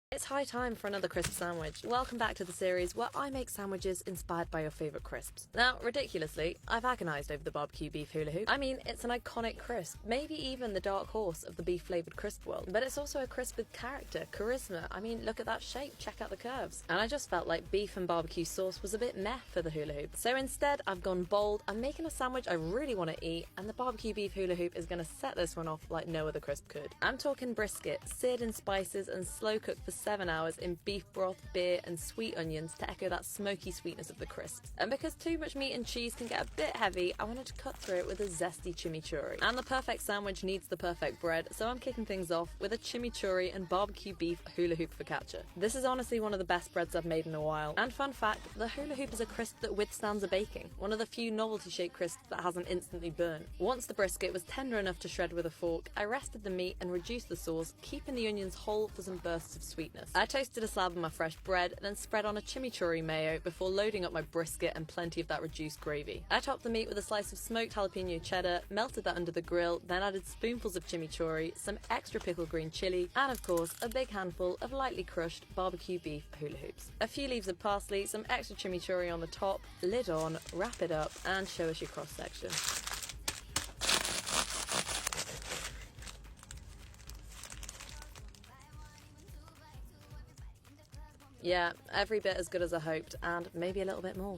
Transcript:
It's high time for another crisp sandwich. Welcome back to the series where I make sandwiches inspired by your favourite crisps. Now, ridiculously, I've agonised over the BBQ beef hula hoop. I mean, it's an iconic crisp, maybe even the dark horse of the beef-flavoured crisp world. But it's also a crisp with character, charisma. I mean, look at that shape, check out the curves. And I just felt like beef and barbecue sauce was a bit meh for the hula hoop. So instead, I've gone bold. I'm making a sandwich I really want to eat, and the BBQ beef hula hoop is going to set this one off like no other crisp could. I'm talking brisket, seared in spices and slow cooked for 7 hours in beef broth, beer and sweet onions to echo that smoky sweetness of the crisps. And because too much meat and cheese can get a bit heavy, I wanted to cut through it with a zesty chimichurri. And the perfect sandwich needs the perfect bread, so I'm kicking things off with a chimichurri and barbecue beef hula hoop focaccia. This is honestly one of the best breads I've made in a while. And fun fact, the hula hoop is a crisp that withstands a baking, one of the few novelty shaped crisps that hasn't instantly burnt. Once the brisket was tender enough to shred with a fork, I rested the meat and reduced the sauce, keeping the onions whole for some bursts of sweetness. I toasted a slab of my fresh bread, then spread on a chimichurri mayo before loading up my brisket and plenty of that reduced gravy. I topped the meat with a slice of smoked jalapeno cheddar, melted that under the grill, then added spoonfuls of chimichurri, some extra pickled green chili, and of course a big handful of lightly crushed barbecue beef hula hoops. A few leaves of parsley, some extra chimichurri on the top, lid on, wrap it up, and show us your cross section. Yeah, every bit as good as I hoped, and maybe a little bit more.